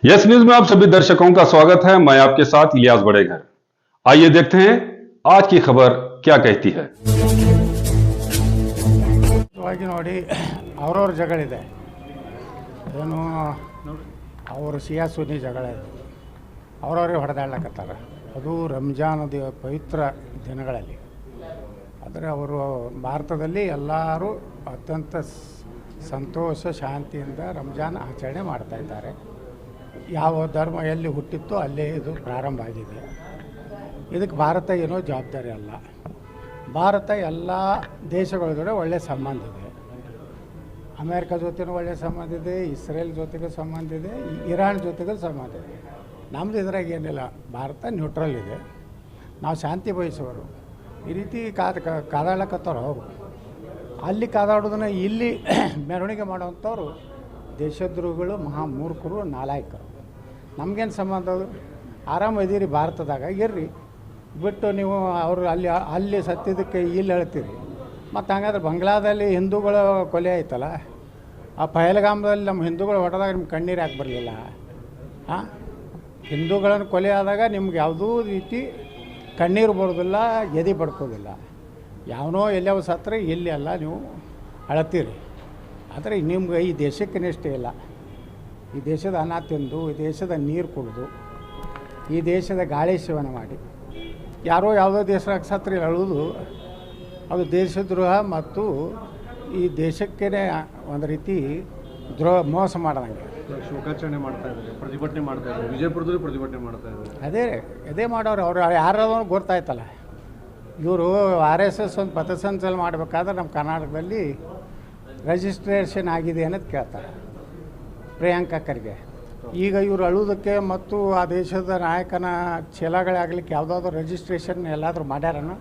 Yes news में आप सभी दर्शकों का स्वागत है। मैं आपके साथ इलियास बड़ेघर। आइए देखते हैं आज की खबर क्या कहती है। ನೋಡಿ ಅವ್ರವ್ರ ಜಗಳಿದೆ, ಏನು ಅವರು ಶಿಯಾ ಸುನ್ನಿ ಜಗಳ ಇದೆ, ಅವ್ರವ್ರಿಗೆ ಹೊಡೆದಾಡ್ಲಕತ್ತಾರ. ಅದು ರಂಜಾನದ ಪವಿತ್ರ ದಿನಗಳಲ್ಲಿ. ಆದರೆ ಅವರು ಭಾರತದಲ್ಲಿ ಎಲ್ಲರೂ ಅತ್ಯಂತ ಸಂತೋಷ ಶಾಂತಿಯಿಂದ ರಂಜಾನ್ ಆಚರಣೆ ಮಾಡ್ತಾಯಿದ್ದಾರೆ. ಯಾವ ಧರ್ಮ ಎಲ್ಲಿ ಹುಟ್ಟಿತ್ತೋ ಅಲ್ಲೇ ಇದು ಪ್ರಾರಂಭ ಆಗಿದೆ. ಇದಕ್ಕೆ ಭಾರತ ಏನೋ ಜವಾಬ್ದಾರಿ ಅಲ್ಲ. ಭಾರತ ಎಲ್ಲ ದೇಶಗಳ ಜೊತೆ ಒಳ್ಳೆಯ ಸಂಬಂಧ ಇದೆ. ಅಮೇರಿಕ ಜೊತೆನೂ ಒಳ್ಳೆಯ ಸಂಬಂಧ ಇದೆ, ಇಸ್ರೇಲ್ ಜೊತೆಗೂ ಸಂಬಂಧ ಇದೆ, ಇರಾನ್ ಜೊತೆಗೂ ಸಂಬಂಧ ಇದೆ. ನಮ್ಮದು ಇದ್ರಾಗ ಏನಿಲ್ಲ, ಭಾರತ ನ್ಯೂಟ್ರಲ್ ಇದೆ. ನಾವು ಶಾಂತಿ ಬಯಸೋರು. ಈ ರೀತಿ ಕಾದಾಡಕತ್ತವ್ರು ಅವರು. ಅಲ್ಲಿ ಕಾದಾಡೋದನ್ನ ಇಲ್ಲಿ ಮೆರವಣಿಗೆ ಮಾಡೋವಂಥವ್ರು ದೇಶದ್ರೋಹಿಗಳು, ಮಹಾಮೂರ್ಖರು, ನಾಲಾಯಕರು. ನಮಗೇನು ಸಂಬಂಧ? ಅದು ಆರಾಮ ಇದೀರಿ ಭಾರತದಾಗ, ಇರ್ರಿ. ಬಿಟ್ಟು ನೀವು ಅವರು ಅಲ್ಲಿ ಸತ್ತಿದ್ದಕ್ಕೆ ಇಲ್ಲಿ ಹೇಳ್ತೀರಿ. ಮತ್ತು ಹಂಗಾದ್ರೆ ಬಂಗ್ಲಾದಲ್ಲಿ ಹಿಂದೂಗಳ ಕೊಲೆ ಆಯ್ತಲ್ಲ, ಆ ಪಹಲ್ಗಾಮದಲ್ಲಿ ನಮ್ಮ ಹಿಂದೂಗಳು ಹೊಡೆದಾಗ ನಿಮ್ಗೆ ಕಣ್ಣೀರು ಯಾಕೆ ಬರಲಿಲ್ಲ? ಹಾಂ, ಹಿಂದೂಗಳನ್ನು ಕೊಲೆ ಆದಾಗ ನಿಮ್ಗೆ ಯಾವುದೂ ರೀತಿ ಕಣ್ಣೀರು ಬರೋದಿಲ್ಲ, ಎದೆ ಬಡ್ಕೋದಿಲ್ಲ. ಯಾವನೋ ಎಲ್ಲೋ ಸತ್ತರೆ ಇಲ್ಲಿ ಅಲ್ಲ ನೀವು ಅಳತೀರಿ. ಆದರೆ ನಿಮ್ಗೆ ಈ ದೇಶಕ್ಕೆ ನಿಷ್ಠೆ ಇಲ್ಲ. ಈ ದೇಶದ ಅನ್ನ ತಿಂದು, ಈ ದೇಶದ ನೀರು ಕುಡಿದು, ಈ ದೇಶದ ಗಾಳಿ ಸೇವನೆ ಮಾಡಿ ಯಾರೋ ಯಾವುದೋ ದೇಶದಾಗ ಸತ್ರೆ ಅಳುವುದು ಅದು ದೇಶದ್ರೋಹ ಮತ್ತು ಈ ದೇಶಕ್ಕೇ ಒಂದು ರೀತಿ ಮೋಸ ಮಾಡ್ದಂಗೆ. ಶೋಕಾಚರಣೆ ಮಾಡ್ತಾ ಇದ್ದಾರೆ, ಪ್ರತಿಭಟನೆ ಮಾಡ್ತಾ ಇದ್ದಾರೆ, ವಿಜಯಪುರದಲ್ಲಿ ಪ್ರತಿಭಟನೆ ಮಾಡ್ತಾ ಇದ್ದಾರೆ. ಅದೇ ಮಾಡೋರು. ಅವ್ರು ಯಾರಾದ್ರೂ ಗೊತ್ತಾಯ್ತಲ್ಲ. ಇವರು RSS ಒಂದು ಪಥಸಂಚಲನ ಮಾಡಬೇಕಾದ್ರೆ ನಮ್ಮ ಕರ್ನಾಟಕದಲ್ಲಿ ರಿಜಿಸ್ಟ್ರೇಷನ್ ಆಗಿದೆ ಅನ್ನೋದು ಕೇಳ್ತಾರೆ ಪ್ರಿಯಾಂಕಾ ಖರ್ಗೆ. ಈಗ ಇವರು ಅಳುವುದಕ್ಕೆ ಮತ್ತು ಆ ದೇಶದ ನಾಯಕನ ಚೀಲಗಳಾಗಲಿಕ್ಕೆ ಯಾವುದಾದ್ರೂ ರಿಜಿಸ್ಟ್ರೇಷನ್ ಎಲ್ಲಾದರೂ ಮಾಡ್ಯಾರನೋ?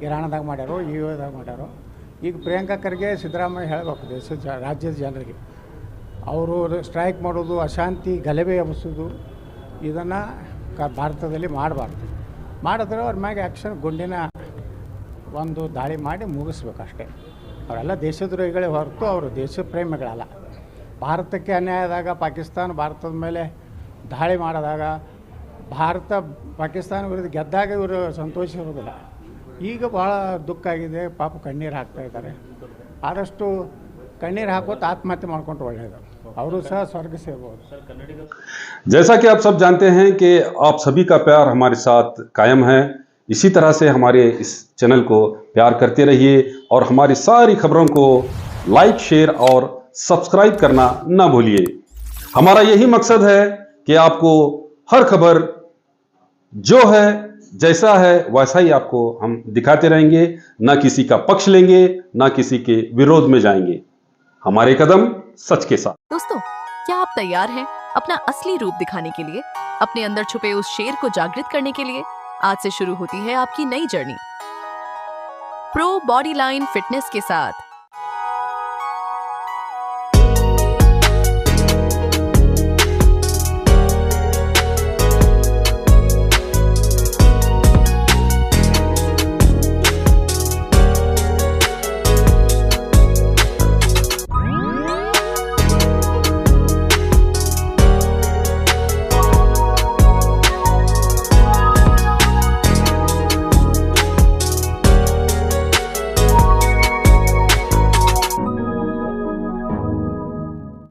ಇರಾನ್ದಾಗ ಮಾಡ್ಯಾರೋ, UAದಾಗ ಮಾಡ್ಯಾರೋ? ಈಗ ಪ್ರಿಯಾಂಕಾ ಖರ್ಗೆ ಸಿದ್ದರಾಮಯ್ಯ ಹೇಳಬೇಕು ದೇಶದ ರಾಜ್ಯದ ಜನರಿಗೆ, ಅವರು ಸ್ಟ್ರೈಕ್ ಮಾಡೋದು, ಅಶಾಂತಿ ಗಲಭೆ ಎಬ್ಬಿಸೋದು ಇದನ್ನು ಭಾರತದಲ್ಲಿ ಮಾಡಬಾರ್ದು. ಮಾಡಿದ್ರೆ ಅವ್ರ ಮ್ಯಾಗೆ ಆ್ಯಕ್ಷನ್ ಗುಂಡಿನ ಒಂದು ದಾಳಿ ಮಾಡಿ ಮುಗಿಸ್ಬೇಕಷ್ಟೇ. ಅವರೆಲ್ಲ ದೇಶದ್ರೋಹಿಗಳೇ ಹೊರತು ಅವರು ದೇಶ ಪ್ರೇಮಿಗಳಲ್ಲ. ಭಾರತಕ್ಕೆ ಅನ್ಯಾಯ ಆದಾಗ ಪಾಕಿಸ್ತಾನ ಭಾರತದ ಮೇಲೆ ದಾಳಿ ಮಾಡಿದಾಗ ಪಾಕಿಸ್ತಾನ ವಿರುದ್ಧ ಗೆದ್ದಾಗ ಇವರು ಸಂತೋಷಿರೋದಿಲ್ಲ. ಈಗ ಭಾಳ ದುಃಖ ಆಗಿದೆ, ಪಾಪ ಕಣ್ಣೀರು ಹಾಕ್ತಾಯಿದ್ದಾರೆ. ಆದಷ್ಟು ಕಣ್ಣೀರು ಹಾಕೋದು ಆತ್ಮಹತ್ಯೆ ಮಾಡ್ಕೊಂಡು ಒಳ್ಳೆಯದು, ಅವರು ಸಹ ಸ್ವರ್ಗ ಸೇರ್ಬೋದು. जैसा कि आप सब जानते हैं कि आप सभी का प्यार हमारे साथ कायम है। इसी तरह से हमारे इस चैनल को प्यार करते रहिए और हमारी सारी खबरों को लाइक, शेयर और सब्सक्राइब करना ना भूलिए। हमारा यही मकसद है कि आपको हर खबर जो है, जैसा है वैसा ही आपको हम दिखाते रहेंगे। ना किसी का पक्ष लेंगे, ना किसी के विरोध में जाएंगे। हमारे कदम सच के साथ। दोस्तों, क्या आप तैयार हैं अपना असली रूप दिखाने के लिए, अपने अंदर छुपे उस शेर को जागृत करने के लिए? आज से शुरू होती है आपकी नई journey pro body line fitness के साथ।